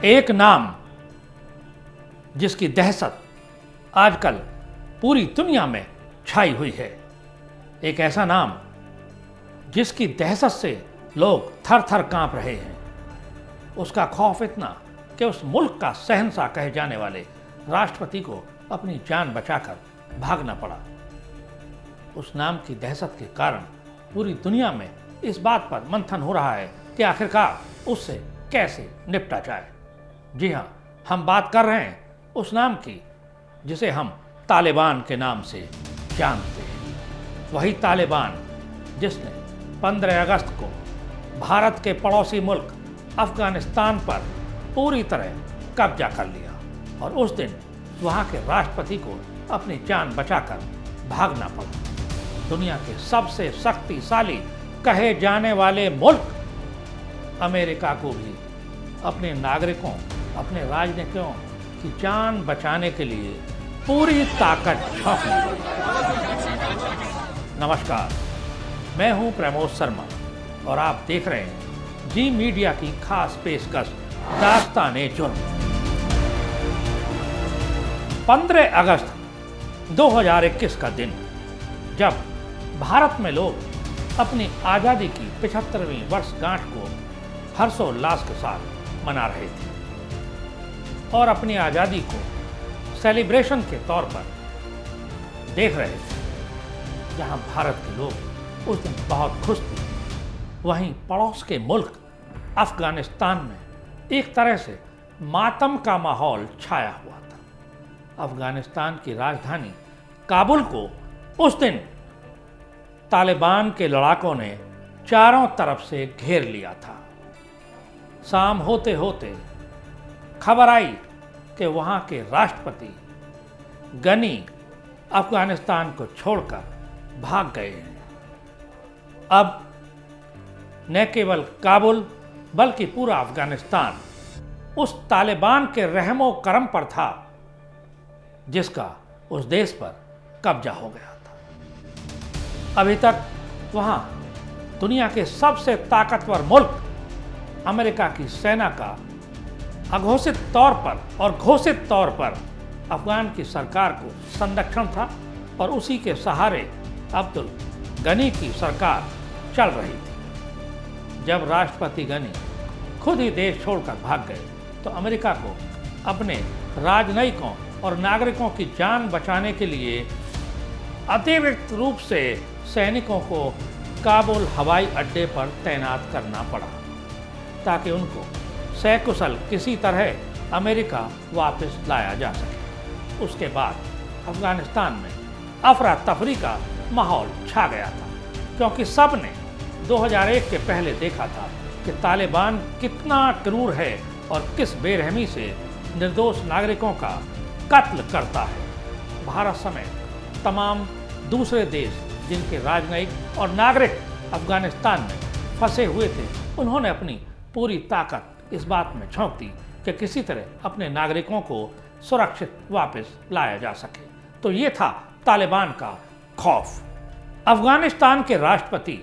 एक नाम जिसकी दहशत आजकल पूरी दुनिया में छाई हुई है, एक ऐसा नाम जिसकी दहशत से लोग थर थर कांप रहे हैं। उसका खौफ इतना कि उस मुल्क का शहंशाह कहे जाने वाले राष्ट्रपति को अपनी जान बचाकर भागना पड़ा। उस नाम की दहशत के कारण पूरी दुनिया में इस बात पर मंथन हो रहा है कि आखिरकार उससे कैसे निपटा जाए। जी हाँ, हम बात कर रहे हैं उस नाम की जिसे हम तालिबान के नाम से जानते हैं। वही तालिबान जिसने 15 अगस्त को भारत के पड़ोसी मुल्क अफगानिस्तान पर पूरी तरह कब्जा कर लिया और उस दिन वहाँ के राष्ट्रपति को अपनी जान बचाकर भागना पड़ा। दुनिया के सबसे शक्तिशाली कहे जाने वाले मुल्क अमेरिका को भी अपने नागरिकों, अपने राजनीतियों की जान बचाने के लिए पूरी ताकत झोंकनी पड़ी। नमस्कार, मैं हूं प्रमोद शर्मा और आप देख रहे हैं जी मीडिया की खास पेशकश दास्ताने जुर्म। 15 अगस्त 2021 का दिन, जब भारत में लोग अपनी आज़ादी की 75वीं वर्षगांठ को हर्षोल्लास के साथ मना रहे थे और अपनी आज़ादी को सेलिब्रेशन के तौर पर देख रहे थे। जहां भारत के लोग उस दिन बहुत खुश थे, वहीं पड़ोस के मुल्क अफगानिस्तान में एक तरह से मातम का माहौल छाया हुआ था। अफगानिस्तान की राजधानी काबुल को उस दिन तालिबान के लड़ाकों ने चारों तरफ से घेर लिया था। शाम होते होते खबर आई कि वहाँ के राष्ट्रपति गनी अफगानिस्तान को छोड़कर भाग गए हैं। अब न केवल काबुल बल्कि पूरा अफगानिस्तान उस तालिबान के रहमो करम पर था जिसका उस देश पर कब्जा हो गया था। अभी तक वहाँ दुनिया के सबसे ताकतवर मुल्क अमेरिका की सेना का अघोषित तौर पर और घोषित तौर पर अफगान की सरकार को संरक्षण था और उसी के सहारे अब्दुल गनी की सरकार चल रही थी। जब राष्ट्रपति गनी खुद ही देश छोड़कर भाग गए तो अमेरिका को अपने राजनयिकों और नागरिकों की जान बचाने के लिए अतिरिक्त रूप से सैनिकों को काबुल हवाई अड्डे पर तैनात करना पड़ा ताकि उनको सकुशल किसी तरह अमेरिका वापस लाया जा सके। उसके बाद अफगानिस्तान में अफरा तफरी का माहौल छा गया था, क्योंकि सब ने 2001 के पहले देखा था कि तालिबान कितना क्रूर है और किस बेरहमी से निर्दोष नागरिकों का कत्ल करता है। भारत समेत तमाम दूसरे देश जिनके राजनयिक और नागरिक अफगानिस्तान में फंसे हुए थे, उन्होंने अपनी पूरी ताकत इस बात में झोंक दी कि किसी तरह अपने नागरिकों को सुरक्षित वापस लाया जा सके। तो ये था तालिबान का खौफ। अफगानिस्तान के राष्ट्रपति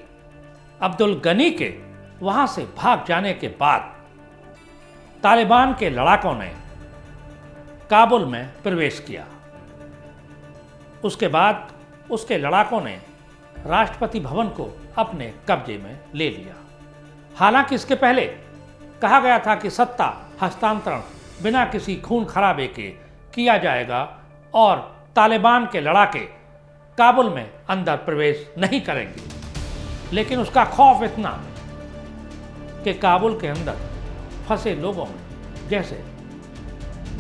अब्दुल गनी के वहां से भाग जाने के बाद तालिबान के लड़ाकों ने काबुल में प्रवेश किया। उसके बाद उसके लड़ाकों ने राष्ट्रपति भवन को अपने कब्जे में ले लिया। हालांकि इसके पहले कहा गया था कि सत्ता हस्तांतरण बिना किसी खून खराबे के किया जाएगा और तालिबान के लड़ाके काबुल में अंदर प्रवेश नहीं करेंगे। लेकिन उसका खौफ इतना कि काबुल के अंदर फंसे लोगों में जैसे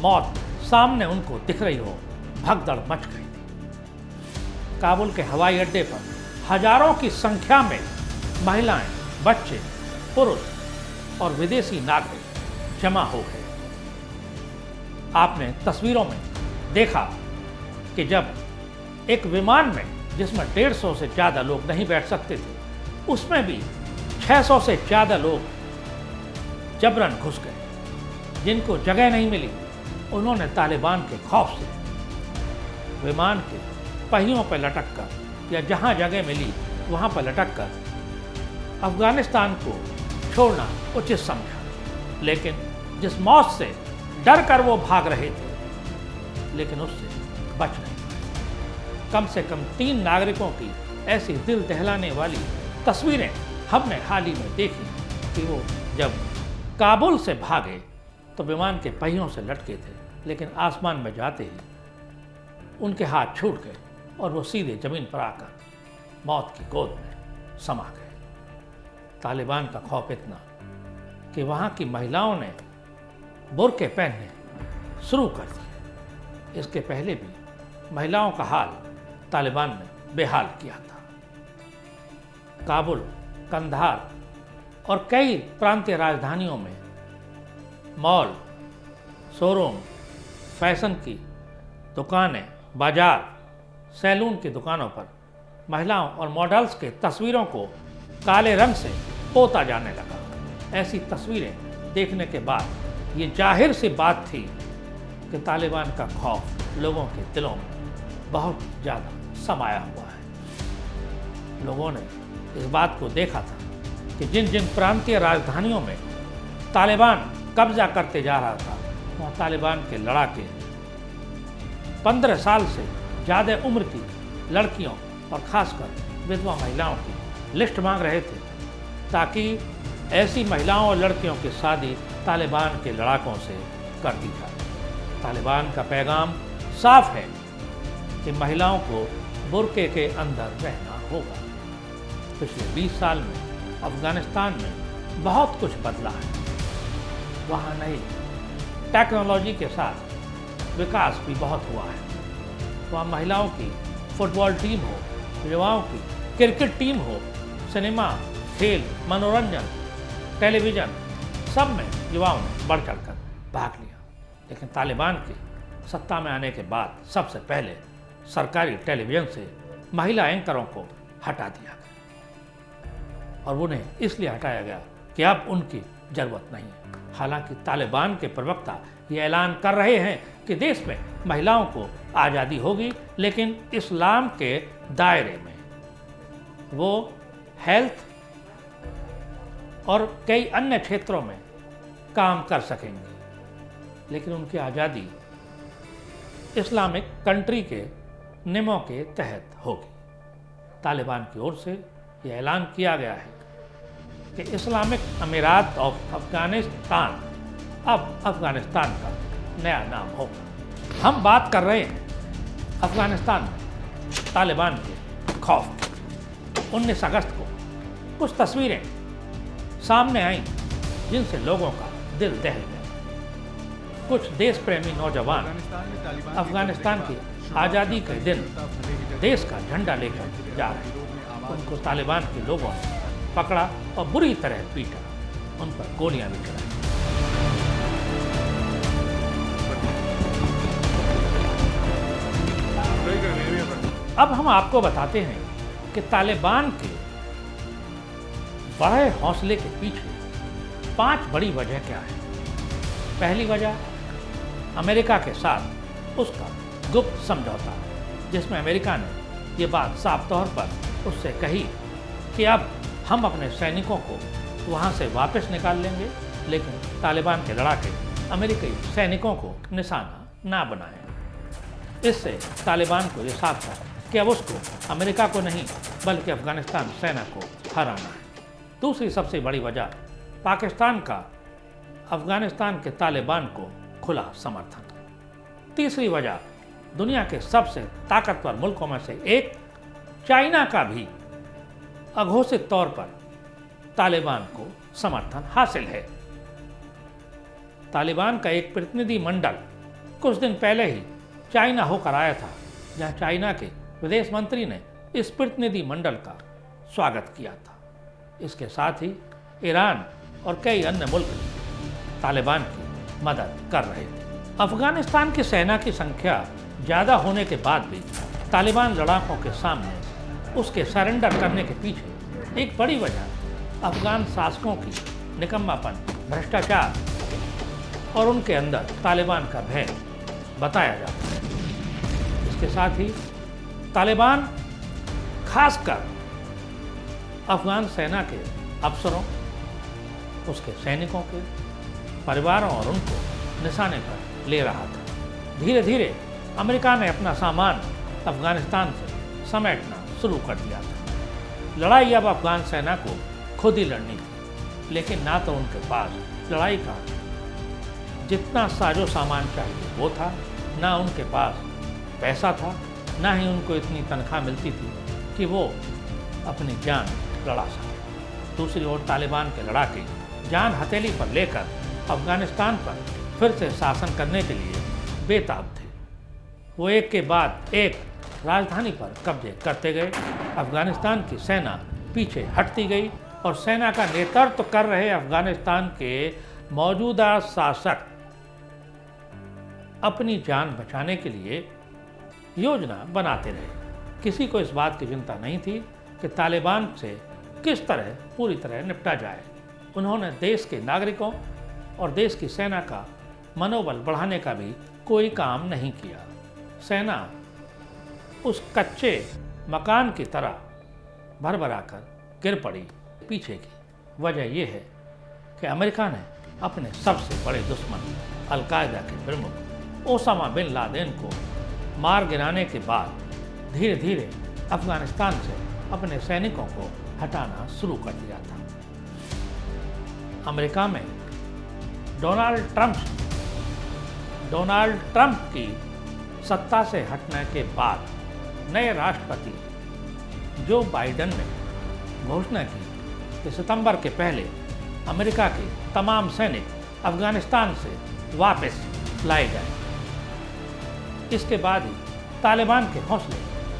मौत सामने उनको दिख रही हो, भगदड़ मच गई थी। काबुल के हवाई अड्डे पर हजारों की संख्या में महिलाएं, बच्चे, पुरुष और विदेशी नागरिक जमा हो गए। आपने तस्वीरों में देखा कि जब एक विमान में जिसमें 150 से ज़्यादा लोग नहीं बैठ सकते थे, उसमें भी 600 से ज़्यादा लोग जबरन घुस गए। जिनको जगह नहीं मिली, उन्होंने तालिबान के खौफ से विमान के पहियों पर लटक कर या जहां जगह मिली वहां पर लटक कर अफगानिस्तान को छोड़ना उचित समझा। लेकिन जिस मौत से डर कर वो भाग रहे थे, लेकिन उससे बच नहीं पाए। कम से कम 3 नागरिकों की ऐसी दिल दहलाने वाली तस्वीरें हमने हाल ही में देखी कि वो जब काबुल से भागे तो विमान के पहियों से लटके थे, लेकिन आसमान में जाते ही उनके हाथ छूट गए और वो सीधे जमीन पर आकर मौत की गोद में समा गए। तालिबान का खौफ इतना कि वहाँ की महिलाओं ने बुर्के पहनने शुरू कर दिए। इसके पहले भी महिलाओं का हाल तालिबान ने बेहाल किया था। काबुल, कंधार और कई प्रांतीय राजधानियों में मॉल, शोरूम, फैशन की दुकानें, बाजार, सैलून की दुकानों पर महिलाओं और मॉडल्स के तस्वीरों को काले रंग से पोता जाने लगा। ऐसी तस्वीरें देखने के बाद ये जाहिर सी बात थी कि तालिबान का खौफ लोगों के दिलों में बहुत ज़्यादा समाया हुआ है। लोगों ने इस बात को देखा था कि जिन जिन प्रांतीय राजधानियों में तालिबान कब्जा करते जा रहा था, वहाँ तालिबान के लड़ाके 15 साल से ज़्यादा उम्र की लड़कियों और ख़ासकर विधवा महिलाओं की लिस्ट मांग रहे थे, ताकि ऐसी महिलाओं और लड़कियों की शादी तालिबान के लड़ाकों से कर दी जाए। तालिबान का पैगाम साफ है कि महिलाओं को बुर्के के अंदर रहना होगा। पिछले 20 साल में अफगानिस्तान में बहुत कुछ बदला है। वहाँ नई टेक्नोलॉजी के साथ विकास भी बहुत हुआ है। वहाँ महिलाओं की फुटबॉल टीम हो, युवाओं की क्रिकेट टीम हो, सिनेमा, खेल, मनोरंजन, टेलीविज़न, सब में युवाओं ने बढ़ चढ़कर भाग लिया। लेकिन तालिबान के सत्ता में आने के बाद सबसे पहले सरकारी टेलीविज़न से महिला एंकरों को हटा दिया गया, और उन्हें इसलिए हटाया गया कि अब उनकी ज़रूरत नहीं है। हालांकि तालिबान के प्रवक्ता ये ऐलान कर रहे हैं कि देश में महिलाओं को आज़ादी होगी, लेकिन इस्लाम के दायरे में। वो हेल्थ और कई अन्य क्षेत्रों में काम कर सकेंगे, लेकिन उनकी आज़ादी इस्लामिक कंट्री के नियमों के तहत होगी। तालिबान की ओर से यह ऐलान किया गया है कि इस्लामिक अमीरात ऑफ अफगानिस्तान अब अफगानिस्तान का नया नाम होगा। हम बात कर रहे हैं अफगानिस्तान में तालिबान के खौफ की। 19 अगस्त को कुछ तस्वीरें सामने आईं जिनसे लोगों का दिल दहल गया। कुछ देश प्रेमी नौजवान अफगानिस्तान की आज़ादी के दिन देश का झंडा लेकर जा रहे हैं। उनको तालिबान के लोगों ने पकड़ा और बुरी तरह पीटा, उन पर गोलियां भी चलाई। अब हम आपको बताते हैं कि तालिबान के बड़े हौसले के पीछे 5 बड़ी वजह क्या है। पहली वजह अमेरिका के साथ उसका गुप्त समझौता, जिसमें अमेरिका ने ये बात साफ तौर पर उससे कही कि अब हम अपने सैनिकों को वहाँ से वापस निकाल लेंगे, लेकिन तालिबान के लड़ाके अमेरिकी सैनिकों को निशाना ना बनाएं। इससे तालिबान को ये साफ था कि अब उसको अमेरिका को नहीं बल्कि अफगानिस्तान सेना को हराना है। दूसरी सबसे बड़ी वजह पाकिस्तान का अफगानिस्तान के तालिबान को खुला समर्थन। तीसरी वजह दुनिया के सबसे ताकतवर मुल्कों में से एक चाइना का भी अघोषित तौर पर तालिबान को समर्थन हासिल है। तालिबान का एक प्रतिनिधि मंडल कुछ दिन पहले ही चाइना होकर आया था, जहां चाइना के विदेश मंत्री ने इस प्रतिनिधि मंडल का स्वागत किया था। इसके साथ ही ईरान और कई अन्य मुल्क तालिबान की मदद कर रहे थे। अफगानिस्तान की सेना की संख्या ज़्यादा होने के बाद भी तालिबान लड़ाकों के सामने उसके सरेंडर करने के पीछे एक बड़ी वजह अफगान शासकों की निकम्मापन, भ्रष्टाचार और उनके अंदर तालिबान का भय बताया जाता है। इसके साथ ही तालिबान खासकर अफगान सेना के अफसरों, उसके सैनिकों के परिवारों और उनको निशाने पर ले रहा था। धीरे धीरे अमेरिका ने अपना सामान अफगानिस्तान से समेटना शुरू कर दिया था। लड़ाई अब अफगान सेना को खुद ही लड़नी थी, लेकिन ना तो उनके पास लड़ाई का जितना साजो सामान चाहिए वो था, ना उनके पास पैसा था, ना ही उनको इतनी तनख्वाह मिलती थी कि वो अपनी जान लड़ा सके। दूसरी ओर तालिबान के लड़ाके जान हथेली पर लेकर अफगानिस्तान पर फिर से शासन करने के लिए बेताब थे। वो एक के बाद एक राजधानी पर कब्जे करते गए। अफगानिस्तान की सेना पीछे हटती गई और सेना का नेतृत्व कर रहे अफगानिस्तान के मौजूदा शासक अपनी जान बचाने के लिए योजना बनाते रहे। किसी को इस बात की चिंता नहीं थी कि तालिबान से किस तरह पूरी तरह निपटा जाए। उन्होंने देश के नागरिकों और देश की सेना का मनोबल बढ़ाने का भी कोई काम नहीं किया। सेना उस कच्चे मकान की तरह भरभराकर गिर पड़ी। पीछे की वजह यह है कि अमेरिका ने अपने सबसे बड़े दुश्मन अल-कायदा के प्रमुख ओसामा बिन लादेन को मार गिराने के बाद धीरे धीरे अफगानिस्तान से अपने सैनिकों को हटाना शुरू कर दिया था। अमेरिका में डोनाल्ड ट्रंप की सत्ता से हटने के बाद नए राष्ट्रपति जो बाइडेन ने घोषणा की कि सितंबर के पहले अमेरिका के तमाम सैनिक अफगानिस्तान से वापस लाए जाएं। इसके बाद ही तालिबान के हौसले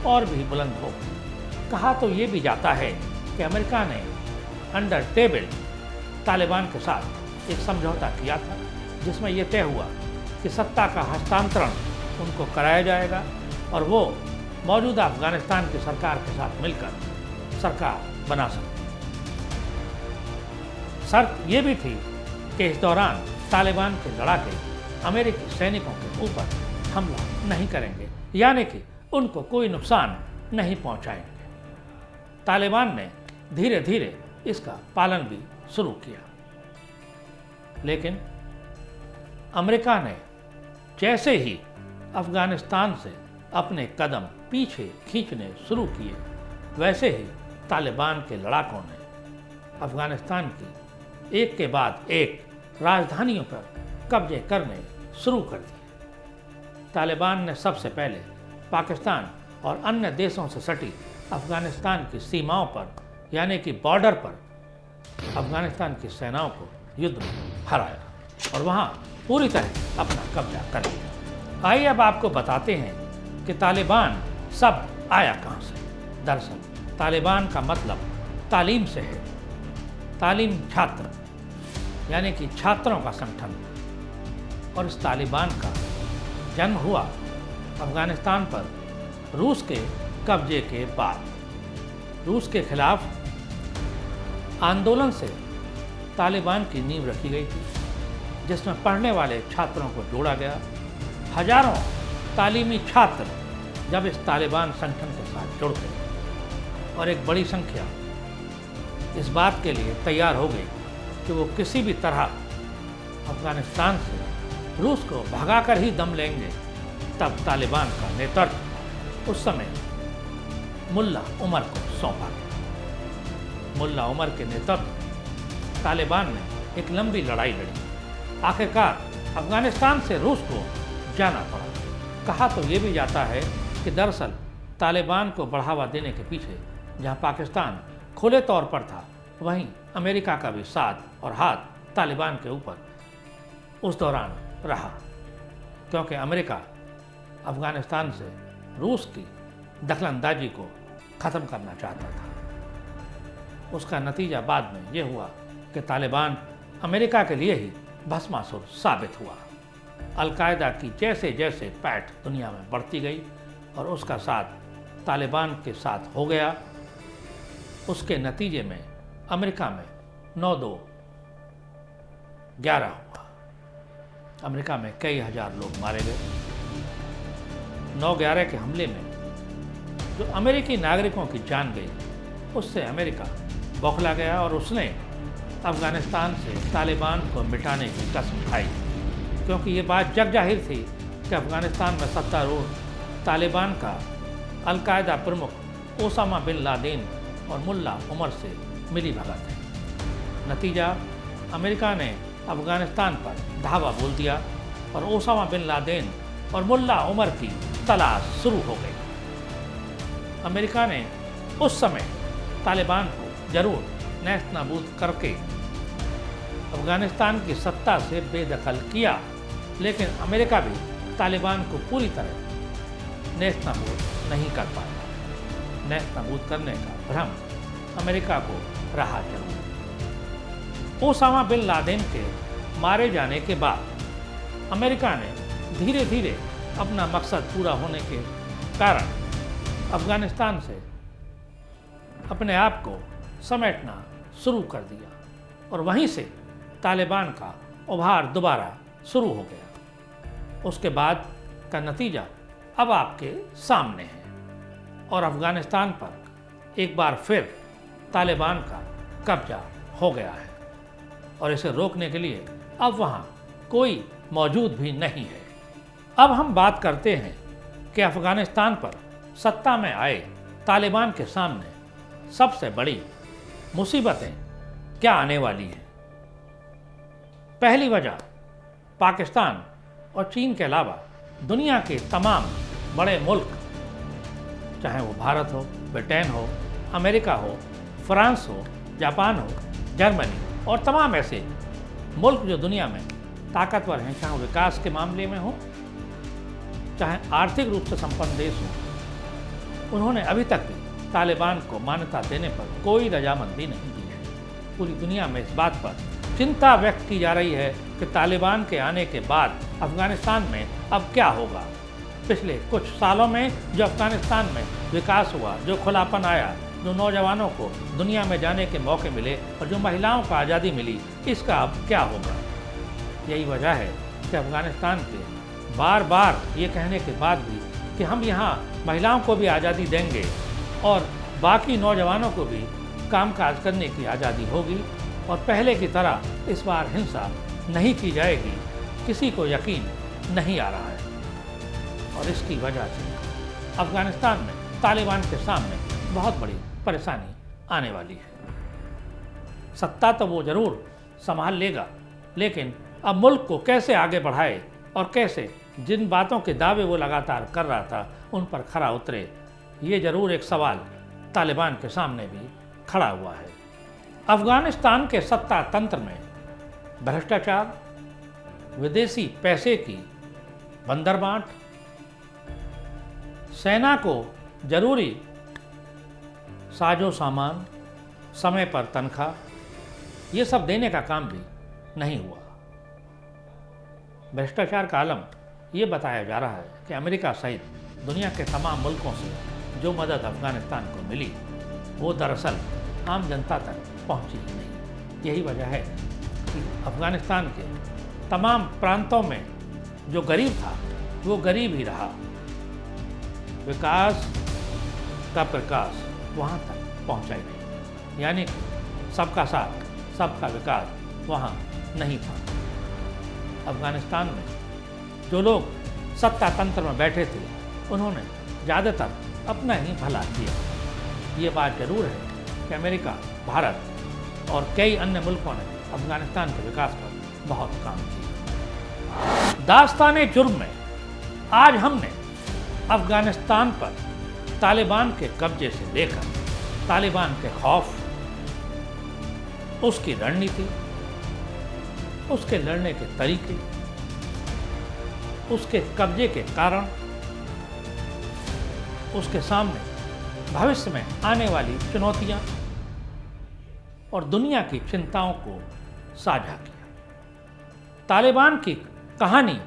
और भी बुलंद हो गए। कहा तो ये भी जाता है कि अमेरिका ने अंडर टेबल तालिबान के साथ एक समझौता किया था, जिसमें यह तय हुआ कि सत्ता का हस्तांतरण उनको कराया जाएगा और वो मौजूदा अफगानिस्तान की सरकार के साथ मिलकर सरकार बना सकते हैं। शर्त ये भी थी कि इस दौरान तालिबान के लड़ाके अमेरिकी सैनिकों के ऊपर हमला नहीं करेंगे, यानी कि उनको कोई नुकसान नहीं पहुंचाएंगे। तालिबान ने धीरे धीरे इसका पालन भी शुरू किया, लेकिन अमेरिका ने जैसे ही अफगानिस्तान से अपने कदम पीछे खींचने शुरू किए, वैसे ही तालिबान के लड़ाकों ने अफगानिस्तान की एक के बाद एक राजधानियों पर कब्जे करने शुरू कर दिए। तालिबान ने सबसे पहले पाकिस्तान और अन्य देशों से सटी अफगानिस्तान की सीमाओं पर, यानी कि बॉर्डर पर अफगानिस्तान की सेनाओं को युद्ध में हराया और वहां पूरी तरह अपना कब्जा कर लिया। आइए अब आपको बताते हैं कि तालिबान सब आया कहां से। दरअसल तालिबान का मतलब तालीम से है। तालीम छात्र, यानी कि छात्रों का संगठन, और इस तालिबान का जन्म हुआ अफगानिस्तान पर रूस के कब्जे के बाद। रूस के खिलाफ आंदोलन से तालिबान की नींव रखी गई थी, जिसमें पढ़ने वाले छात्रों को जोड़ा गया। हजारों तालीमी छात्र जब इस तालिबान संगठन के साथ जुड़ गए और एक बड़ी संख्या इस बात के लिए तैयार हो गई कि वो किसी भी तरह अफगानिस्तान से रूस को भगाकर ही दम लेंगे, तब तालिबान का नेतृत्व उस समय मुल्ला उमर को सौंपा गया। मुल्ला उमर के नेतृत्व तालिबान ने एक लंबी लड़ाई लड़ी। आखिरकार अफगानिस्तान से रूस को जाना पड़ा। कहा तो ये भी जाता है कि दरअसल तालिबान को बढ़ावा देने के पीछे जहां पाकिस्तान खुले तौर पर था, वहीं अमेरिका का भी साथ और हाथ तालिबान के ऊपर उस दौरान रहा, क्योंकि अमेरिका अफगानिस्तान से रूस की दखलंदाजी को ख़त्म करना चाहता था। उसका नतीजा बाद में यह हुआ कि तालिबान अमेरिका के लिए ही भस्मासुर साबित हुआ। अल-कायदा की जैसे जैसे पैठ दुनिया में बढ़ती गई और उसका साथ तालिबान के साथ हो गया, उसके नतीजे में अमेरिका में 9/2 11 हुआ। अमेरिका में कई हजार लोग मारे गए। 9/11 के हमले में जो अमेरिकी नागरिकों की जान गई, उससे अमेरिका बौखला गया और उसने अफ़गानिस्तान से तालिबान को मिटाने की कसम खाई, क्योंकि ये बात जग जाहिर थी कि अफ़गानिस्तान में सत्तारूढ़ तालिबान का अल-कायदा प्रमुख ओसामा बिन लादेन और मुल्ला उमर से मिली भगत है। नतीजा, अमेरिका ने अफ़गानिस्तान पर धावा बोल दिया और ओसामा बिन लादेन और मुल्ला उमर की तलाश शुरू हो गई। अमेरिका ने उस समय तालिबान को जरूर नेस्त नाबूद करके अफ़गानिस्तान की सत्ता से बेदखल किया, लेकिन अमेरिका भी तालिबान को पूरी तरह नेस्त नाबूद नहीं कर पाया। नेस्त नाबूद करने का भ्रम अमेरिका को रहा जरूर। ओसामा बिन लादेन के मारे जाने के बाद अमेरिका ने धीरे धीरे अपना मकसद पूरा होने के कारण अफ़गानिस्तान से अपने आप को समेटना शुरू कर दिया और वहीं से तालिबान का उभार दोबारा शुरू हो गया। उसके बाद का नतीजा अब आपके सामने है और अफ़गानिस्तान पर एक बार फिर तालिबान का कब्जा हो गया है और इसे रोकने के लिए अब वहाँ कोई मौजूद भी नहीं है। अब हम बात करते हैं कि अफ़गानिस्तान पर सत्ता में आए तालिबान के सामने सबसे बड़ी मुसीबतें क्या आने वाली हैं। पहली वजह, पाकिस्तान और चीन के अलावा दुनिया के तमाम बड़े मुल्क, चाहे वो भारत हो, ब्रिटेन हो, अमेरिका हो, फ्रांस हो, जापान हो, जर्मनी और तमाम ऐसे मुल्क जो दुनिया में ताकतवर हैं, चाहे विकास के मामले में हो, चाहे आर्थिक रूप से संपन्न देश हो, उन्होंने अभी तक भी तालिबान को मान्यता देने पर कोई रजामंदी नहीं दी है। पूरी दुनिया में इस बात पर चिंता व्यक्त की जा रही है कि तालिबान के आने के बाद अफ़गानिस्तान में अब क्या होगा। पिछले कुछ सालों में जो अफ़गानिस्तान में विकास हुआ, जो खुलापन आया, जो नौजवानों को दुनिया में जाने के मौके मिले और जो महिलाओं को आज़ादी मिली, इसका अब क्या होगा। यही वजह है कि अफ़गानिस्तान के बार बार ये कहने के बाद भी कि हम यहाँ महिलाओं को भी आज़ादी देंगे और बाकी नौजवानों को भी कामकाज करने की आज़ादी होगी और पहले की तरह इस बार हिंसा नहीं की जाएगी, किसी को यकीन नहीं आ रहा है। और इसकी वजह से अफ़गानिस्तान में तालिबान के सामने बहुत बड़ी परेशानी आने वाली है। सत्ता तो वो ज़रूर संभाल लेगा, लेकिन अब मुल्क को कैसे आगे बढ़ाए और कैसे जिन बातों के दावे वो लगातार कर रहा था उन पर खरा उतरे, ये ज़रूर एक सवाल तालिबान के सामने भी खड़ा हुआ है। अफ़गानिस्तान के सत्ता तंत्र में भ्रष्टाचार, विदेशी पैसे की बंदरबांट, सेना को जरूरी साजो सामान, समय पर तनख्वाह, ये सब देने का काम भी नहीं हुआ। भ्रष्टाचार का आलम ये बताया जा रहा है कि अमेरिका सहित दुनिया के तमाम मुल्कों से जो मदद अफ़गानिस्तान को मिली वो दरअसल आम जनता तक पहुंची ही नहीं। यही वजह है कि अफ़गानिस्तान के तमाम प्रांतों में जो गरीब था वो गरीब ही रहा। विकास का प्रकाश वहाँ तक पहुँचा ही नहीं, यानी कि सबका साथ सबका विकास वहाँ नहीं था। अफ़गानिस्तान में जो लोग सत्ता तंत्र में बैठे थे उन्होंने ज़्यादातर अपना ही भला किया। ये बात ज़रूर है कि अमेरिका, भारत और कई अन्य मुल्कों ने अफ़गानिस्तान के विकास पर बहुत काम किया। दास्ताने जुर्म में आज हमने अफ़गानिस्तान पर तालिबान के कब्जे से लेकर तालिबान के खौफ, उसकी रणनीति, उसके लड़ने के तरीके, उसके कब्जे के कारण, उसके सामने भविष्य में आने वाली चुनौतियां और दुनिया की चिंताओं को साझा किया। तालिबान की कहानी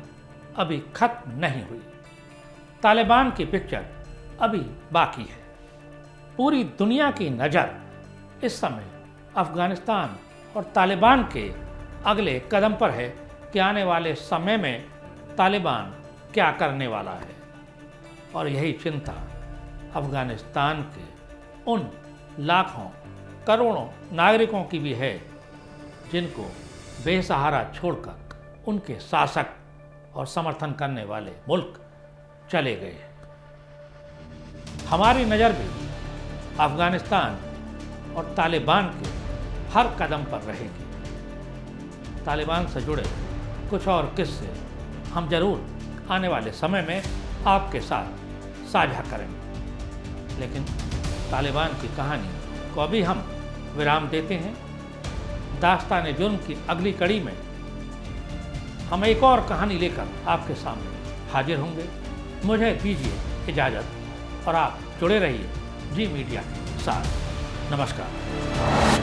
अभी खत्म नहीं हुई। तालिबान की पिक्चर अभी बाकी है। पूरी दुनिया की नज़र इस समय अफ़गानिस्तान और तालिबान के अगले कदम पर है कि आने वाले समय में तालिबान क्या करने वाला है। और यही चिंता अफ़गानिस्तान के उन लाखों करोड़ों नागरिकों की भी है जिनको बेसहारा छोड़कर उनके शासक और समर्थन करने वाले मुल्क चले गए। हमारी नज़र भी अफगानिस्तान और तालिबान के हर कदम पर रहेगी। तालिबान से जुड़े कुछ और किस्से हम जरूर आने वाले समय में आपके साथ साझा करेंगे, लेकिन तालिबान की कहानी को अभी हम विराम देते हैं। दास्तान जुर्म की अगली कड़ी में हम एक और कहानी लेकर आपके सामने हाजिर होंगे। मुझे दीजिए इजाज़त और आप जुड़े रहिए जी मीडिया के साथ। नमस्कार।